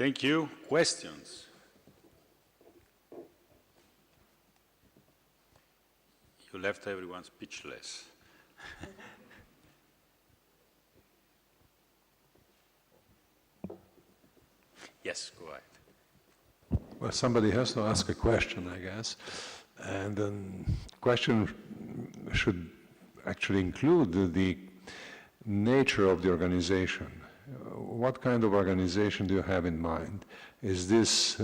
Thank you. Questions? You left everyone speechless. Yes, go ahead. Well, somebody has to ask a question, I guess. And the question should actually include the nature of the organization. What kind of organization do you have in mind? Is this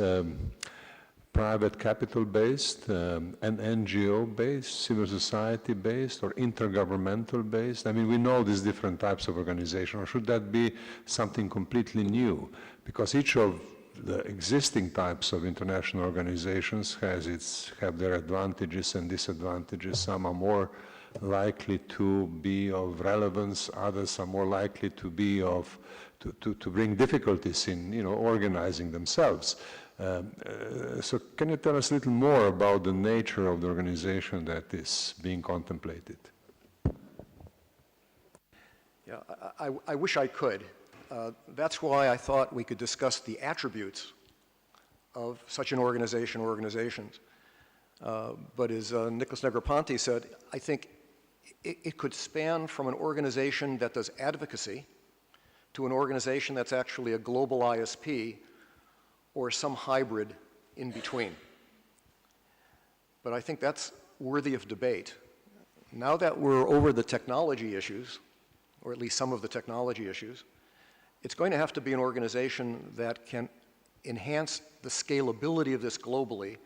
private capital-based, an NGO-based, civil society-based, or intergovernmental-based? I mean, we know these different types of organization, or should that be something completely new? Because each of the existing types of international organizations have their advantages and disadvantages. Some are more likely to be of relevance, others are more likely to be to bring difficulties in organizing themselves. So can you tell us a little more about the nature of the organization that is being contemplated? Yeah, I wish I could. That's why I thought we could discuss the attributes of such an organization or organizations. But as Nicholas Negroponte said, I think it could span from an organization that does advocacy to an organization that's actually a global ISP or some hybrid in between. But I think that's worthy of debate. Now that we're over the technology issues, or at least some of the technology issues, it's going to have to be an organization that can enhance the scalability of this globally,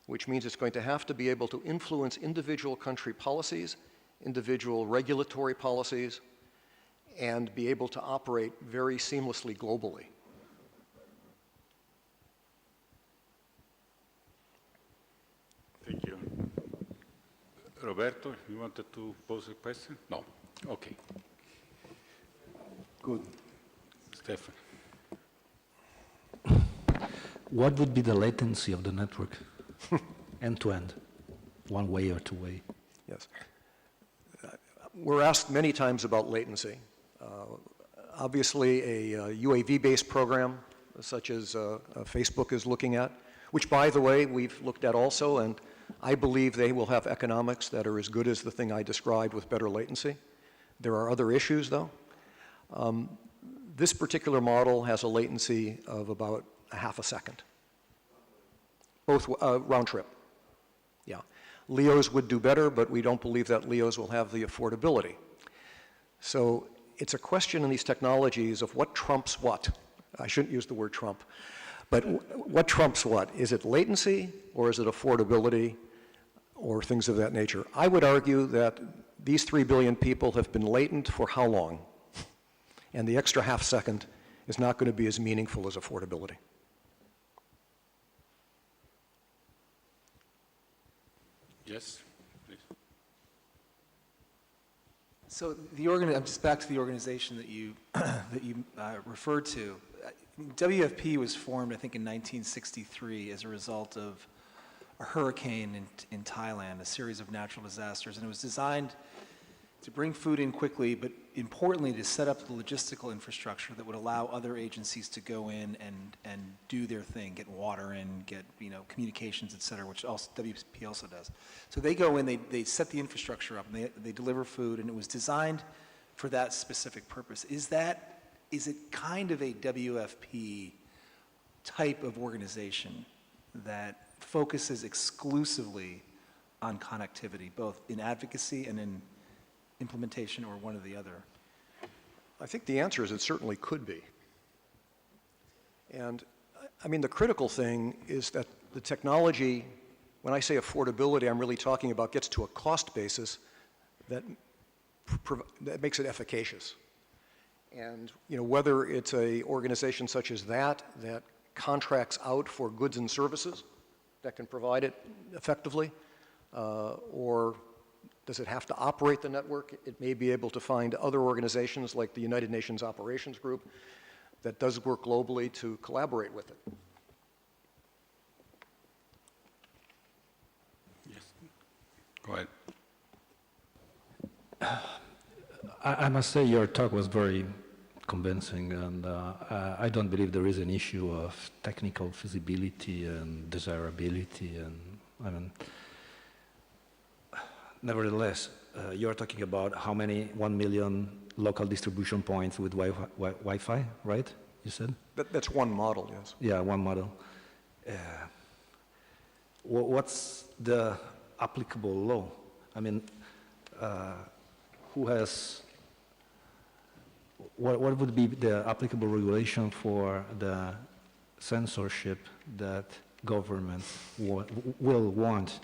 which means it's going to have to be able to influence individual country policies, individual regulatory policies, and be able to operate very seamlessly globally. Thank you. Roberto, you wanted to pose a question? No. Okay. Good. Stefan. What would be the latency of the network, end-to-end, one way or two way? Yes. We're asked many times about latency. Obviously, a UAV-based program, such as Facebook is looking at, which, by the way, we've looked at also, and I believe they will have economics that are as good as the thing I described with better latency. There are other issues, though. This particular model has a latency of about a half a second, both round trip. Yeah. LEOs would do better, but we don't believe that LEOs will have the affordability. So it's a question in these technologies of what trumps what. I shouldn't use the word trump, but what trumps what? Is it latency, or is it affordability, or things of that nature? I would argue that these 3 billion people have been latent for how long? And the extra half second is not going to be as meaningful as affordability. Yes, please. So I'm just back to the organization that you referred to. WFP was formed, I think, in 1963 as a result of a hurricane in Thailand, a series of natural disasters, and it was designed to bring food in quickly, but importantly to set up the logistical infrastructure that would allow other agencies to go in and do their thing, get water in, get communications, et cetera, which also WFP also does. So they go in, they set the infrastructure up, and they deliver food, and it was designed for that specific purpose. Is it kind of a WFP type of organization that focuses exclusively on connectivity, both in advocacy and in implementation, or one or the other? I think the answer is it certainly could be. And I mean, the critical thing is that the technology, when I say affordability, I'm really talking about gets to a cost basis that makes it efficacious. And whether it's an organization such as that contracts out for goods and services that can provide it effectively, or does it have to operate the network? It may be able to find other organizations like the United Nations Operations Group that does work globally to collaborate with it. Yes. Go ahead. I must say your talk was very convincing, and I don't believe there is an issue of technical feasibility and desirability, and I mean, nevertheless, you're talking about how many 1 million local distribution points with Wi-Fi, right? You said? That's one model, yes. Yeah, one model. What's the applicable law? I mean, who has, what would be the applicable regulation for the censorship that government will want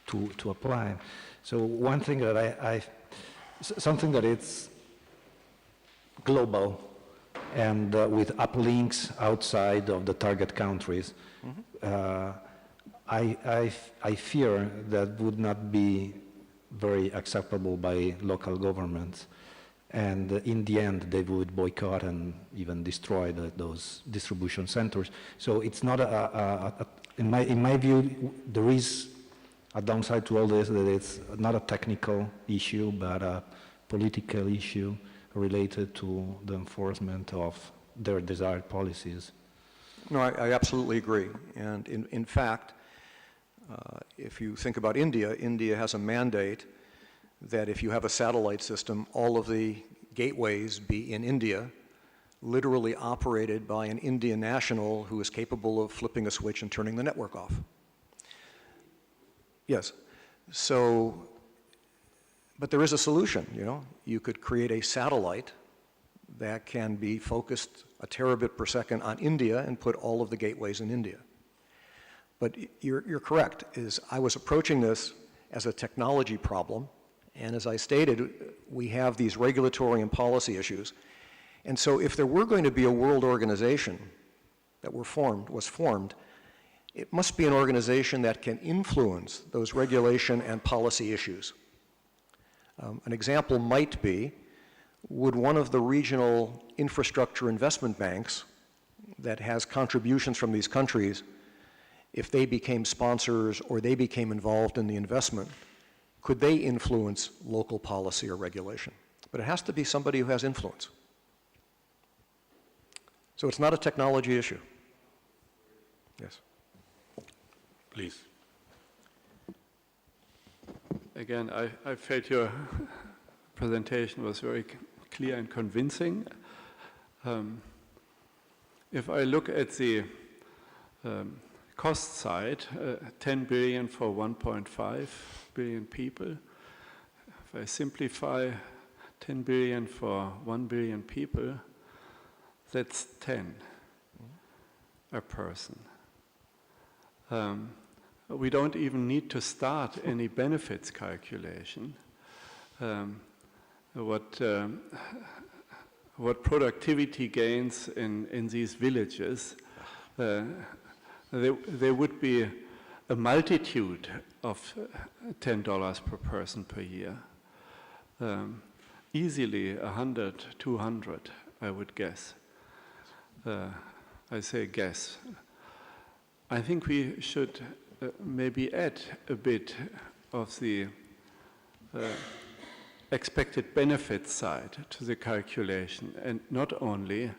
to apply? So one thing that something that it's global and with uplinks outside of the target countries, I fear that would not be very acceptable by local governments. And in the end, they would boycott and even destroy those distribution centers. So it's not in my view, there is a downside to all this, that it's not a technical issue, but a political issue related to the enforcement of their desired policies. No, I absolutely agree. And in fact, if you think about India, India has a mandate that if you have a satellite system, all of the gateways be in India, literally operated by an Indian national who is capable of flipping a switch and turning the network off. Yes. So, but there is a solution, you know. You could create a satellite that can be focused a terabit per second on India and put all of the gateways in India. But you're correct, I was approaching this as a technology problem, and as I stated, we have these regulatory and policy issues. And so if there were going to be a world organization that was formed, it must be an organization that can influence those regulation and policy issues. An example might be, would one of the regional infrastructure investment banks that has contributions from these countries, if they became sponsors or they became involved in the investment, could they influence local policy or regulation? But it has to be somebody who has influence. So it's not a technology issue. Yes. Please. Again, I felt your presentation was very clear and convincing. If I look at the cost side, 10 billion for 1.5 billion people. If I simplify 10 billion for 1 billion people, that's 10 a person. We don't even need to start any benefits calculation. What productivity gains in these villages, there would be a multitude of $10 per person per year. Easily 100, 200, I would guess. I say guess. I think we should maybe add a bit of the expected benefit side to the calculation, and not only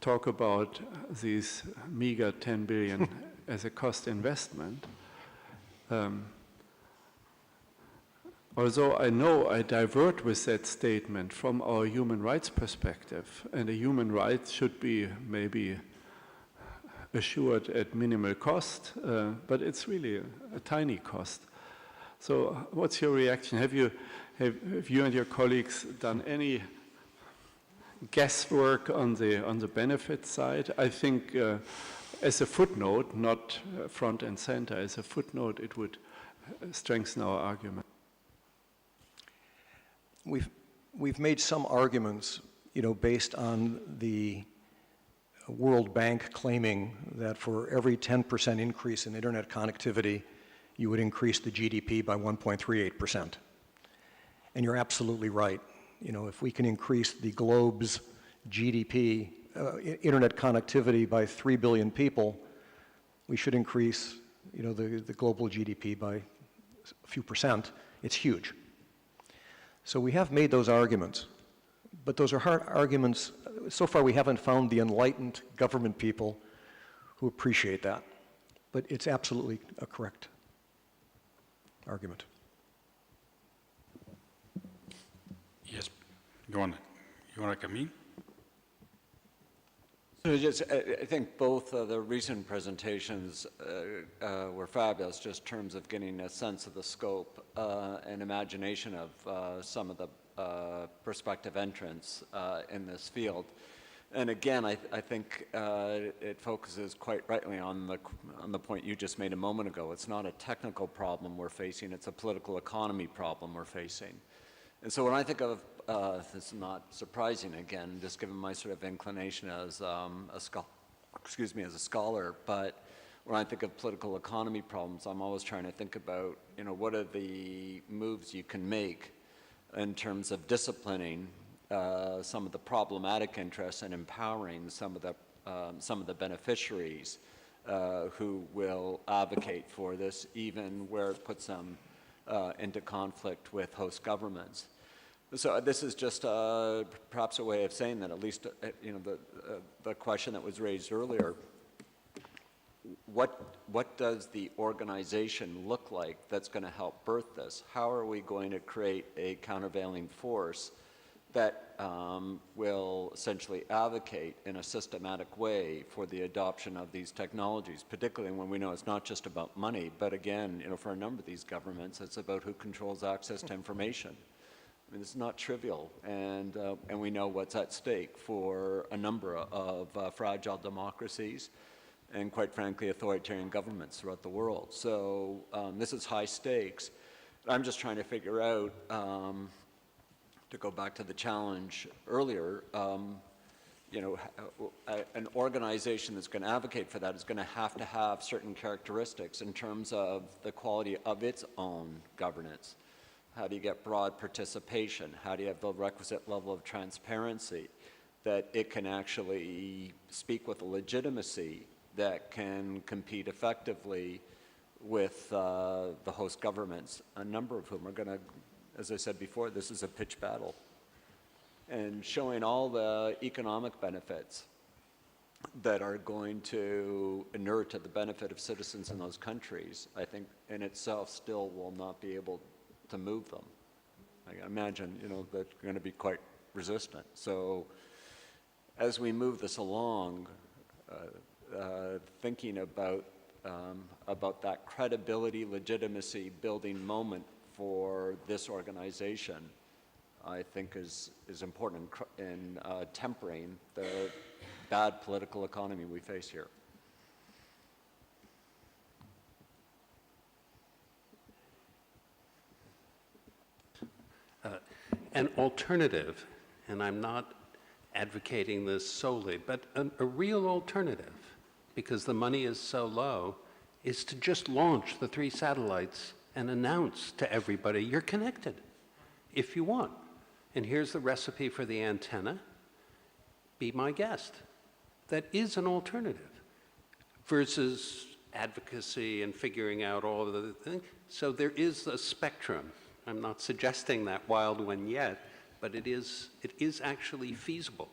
talk about these meager 10 billion as a cost investment. Although I know I divert with that statement from our human rights perspective, and a human right should be maybe assured at minimal cost, but it's really a tiny cost. So what's your reaction? Have you and your colleagues done any guesswork on the benefit side? I think as a footnote, not front and center, as a footnote, it would strengthen our argument. We've made some arguments, you know, based on the World Bank claiming that for every 10% increase in internet connectivity, you would increase the GDP by 1.38%. And you're absolutely right. You know, if we can increase the globe's GDP, internet connectivity by 3 billion people, we should increase, you know, the global GDP by a few percent. It's huge. So we have made those arguments, But those are hard arguments. So far, we haven't found the enlightened government people who appreciate that. But it's absolutely a correct argument. Yes. You want to come in? So I think both the recent presentations were fabulous, just in terms of getting a sense of the scope and imagination of some of the prospective entrants in this field. And again, I think it focuses quite rightly on the point you just made a moment ago. It's not a technical problem we're facing, it's a political economy problem we're facing. And so when I think of, this is not surprising again, just given my sort of inclination as as a scholar, but when I think of political economy problems, I'm always trying to think about, what are the moves you can make in terms of disciplining some of the problematic interests and empowering some of the beneficiaries who will advocate for this, even where it puts them into conflict with host governments. So this is just perhaps a way of saying that, at least the question that was raised earlier. What does the organization look like that's going to help birth this? How are we going to create a countervailing force that will essentially advocate in a systematic way for the adoption of these technologies, particularly when we know it's not just about money, but again, for a number of these governments, it's about who controls access to information. I mean, it's not trivial, and we know what's at stake for a number of fragile democracies and, quite frankly, authoritarian governments throughout the world. So this is high stakes. I'm just trying to figure out, to go back to the challenge earlier, an organization that's going to advocate for that is going to have certain characteristics in terms of the quality of its own governance. How do you get broad participation? How do you have the requisite level of transparency that it can actually speak with a legitimacy that can compete effectively with the host governments, a number of whom are going to, as I said before, this is a pitch battle. And showing all the economic benefits that are going to inure to the benefit of citizens in those countries, I think in itself still will not be able to move them. I imagine, that they're going to be quite resistant. So as we move this along, thinking about that credibility, legitimacy building moment for this organization, I think is important in tempering the bad political economy we face here. An alternative, and I'm not advocating this solely, but a real alternative, because the money is so low, is to just launch the 3 satellites and announce to everybody you're connected if you want. And here's the recipe for the antenna. Be my guest. That is an alternative versus advocacy and figuring out all of the things. So there is a spectrum. I'm not suggesting that wild one yet, but it is actually feasible.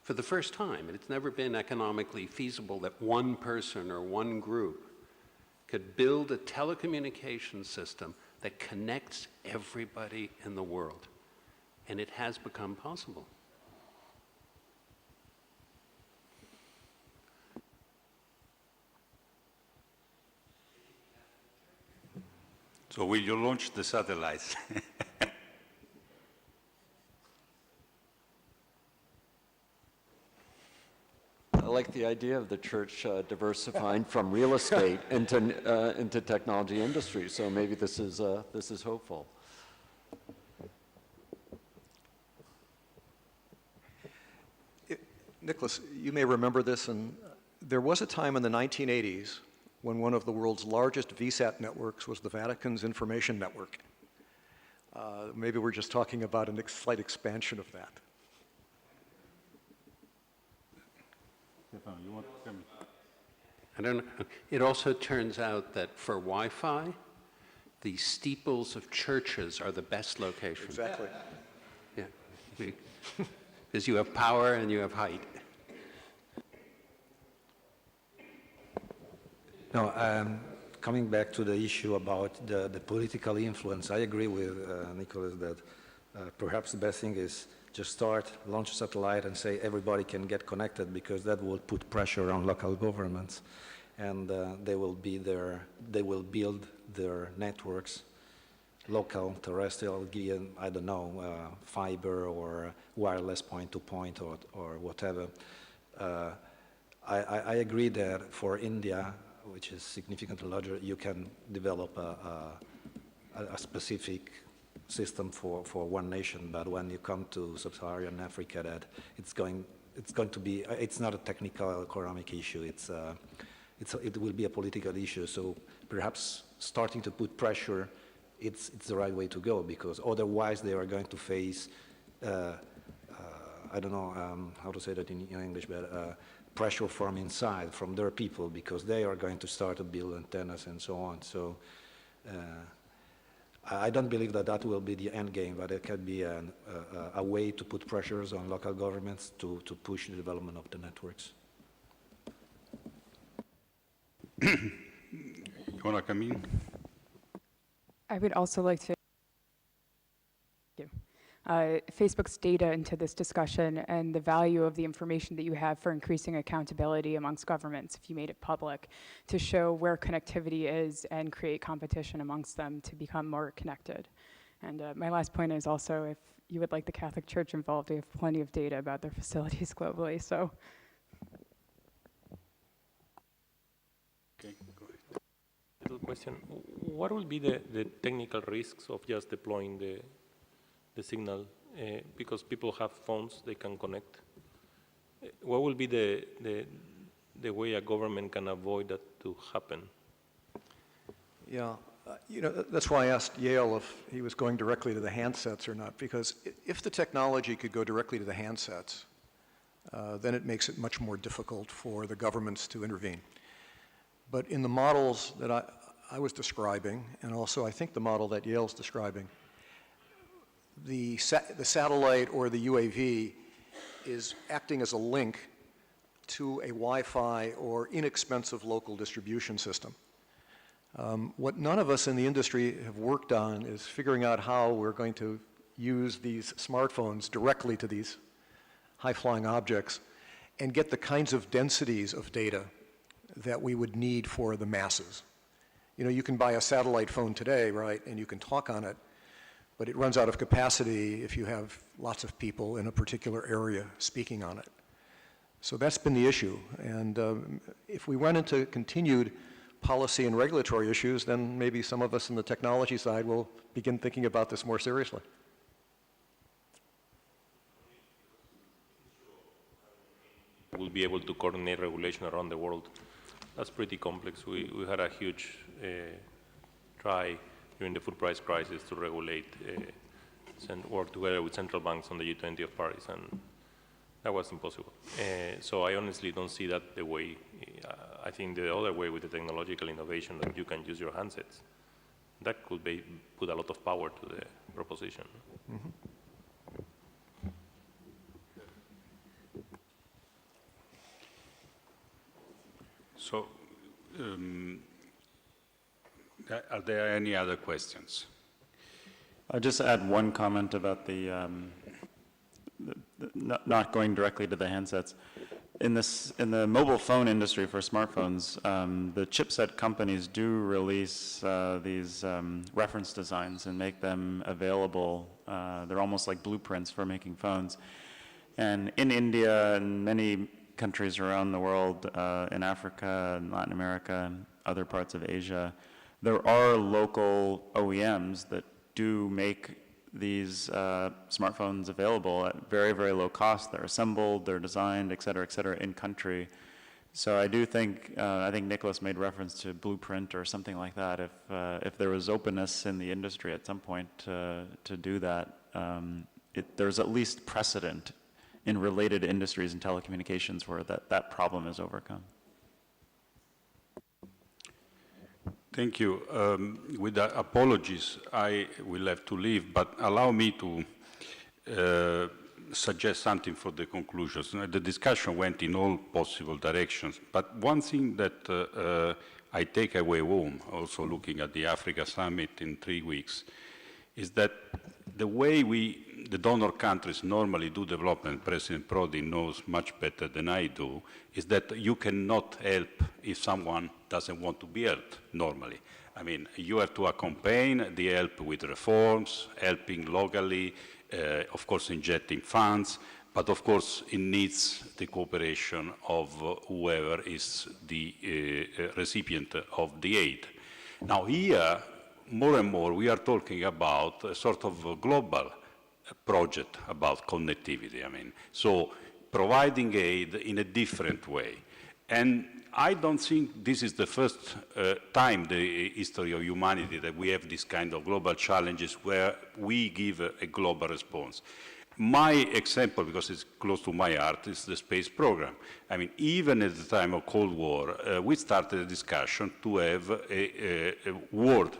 For the first time, it's never been economically feasible that one person or one group could build a telecommunications system that connects everybody in the world. And it has become possible. So will you launch the satellites? I like the idea of the church diversifying from real estate into technology industry. So maybe this is hopeful. Nicholas, you may remember this, and there was a time in the 1980s when one of the world's largest VSAT networks was the Vatican's information network. Maybe we're just talking about a slight expansion of that. Stefano, you want to come in? I don't know. It also turns out that for Wi-Fi, the steeples of churches are the best location. Exactly. Yeah. Because you have power and you have height. No, coming back to the issue about the political influence, I agree with Nicholas that perhaps the best thing is just launch a satellite and say everybody can get connected, because that will put pressure on local governments, and they will build their networks, local, terrestrial, I don't know, fiber or wireless point-to-point or whatever. I agree that for India, which is significantly larger, you can develop a specific system for one nation. But when you come to sub-Saharan Africa, that it's going to be, it's not a technical economic issue. It will be a political issue. So perhaps starting to put pressure, it's the right way to go, because otherwise they are going to face, I don't know how to say that in English, but pressure from inside, from their people, because they are going to start to build antennas and so on. So I don't believe that will be the end game, but it can be a way to put pressures on local governments to push the development of the networks. You want to come in? I would also like to Facebook's data into this discussion and the value of the information that you have for increasing accountability amongst governments, if you made it public, to show where connectivity is and create competition amongst them to become more connected. And my last point is also, if you would like the Catholic Church involved, we have plenty of data about their facilities globally. So. Okay, go ahead. Little question. What will be the technical risks of just deploying the signal? Because people have phones, they can connect. What will be the way a government can avoid that to happen? Yeah, that's why I asked Yale if he was going directly to the handsets or not, because if the technology could go directly to the handsets, then it makes it much more difficult for the governments to intervene. But in the models that I was describing, and also I think the model that Yale's describing, the satellite or the UAV is acting as a link to a Wi-Fi or inexpensive local distribution system. What none of us in the industry have worked on is figuring out how we're going to use these smartphones directly to these high-flying objects and get the kinds of densities of data that we would need for the masses. You know, you can buy a satellite phone today, right, and you can talk on it, but it runs out of capacity if you have lots of people in a particular area speaking on it. So that's been the issue. And if we run into continued policy and regulatory issues, then maybe some of us on the technology side will begin thinking about this more seriously. We'll be able to coordinate regulation around the world. That's pretty complex. We had a huge try during the food price crisis to regulate and work together with central banks on the G20 of Paris, and that was impossible. So I honestly don't see that the way. I think the other way with the technological innovation that you can use your handsets, that could put a lot of power to the proposition. Mm-hmm. So, are there any other questions? I'll just add one comment about the not going directly to the handsets. In the mobile phone industry for smartphones, the chipset companies do release these reference designs and make them available. They're almost like blueprints for making phones. And in India and many countries around the world, in Africa and Latin America and other parts of Asia, there are local OEMs that do make these smartphones available at very, very low cost. They're assembled, they're designed, et cetera, in country. So I do think, I think Nicholas made reference to Blueprint or something like that. If there was openness in the industry at some point to do that, there's at least precedent in related industries and telecommunications where that problem is overcome. Thank you. With the apologies, I will have to leave, but allow me to suggest something for the conclusions. The discussion went in all possible directions, but one thing that I take away home, also looking at the Africa Summit in 3 weeks, is that the way the donor countries normally do development, President Prodi knows much better than I do, is that you cannot help if someone doesn't want to be helped normally. I mean, you have to accompany the help with reforms, helping locally, of course injecting funds, but of course it needs the cooperation of whoever is the recipient of the aid. Now here, more and more, we are talking about a sort of a global project about connectivity, I mean. So providing aid in a different way. And I don't think this is the first time in the history of humanity that we have this kind of global challenges where we give a global response. My example, because it's close to my heart, is the space program. I mean, even at the time of Cold War, we started a discussion to have a world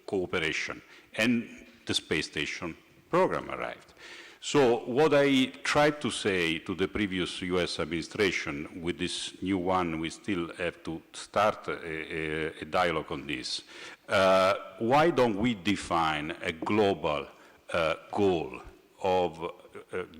cooperation, and the space station program arrived. So what I tried to say to the previous US administration, with this new one, we still have to start a dialogue on this. Why don't we define a global goal of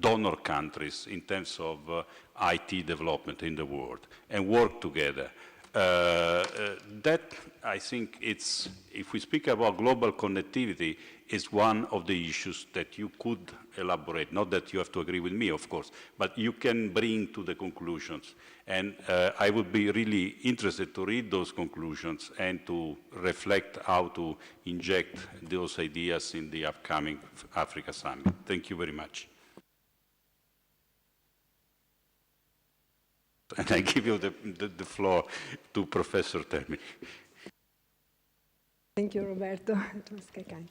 donor countries in terms of IT development in the world and work together? That, I think, if we speak about global connectivity, is one of the issues that you could elaborate. Not that you have to agree with me, of course, but you can bring to the conclusions. And I would be really interested to read those conclusions and to reflect how to inject those ideas in the upcoming Africa Summit. Thank you very much. And I give you the floor to Professor Termini. Thank you, Roberto. It was kind.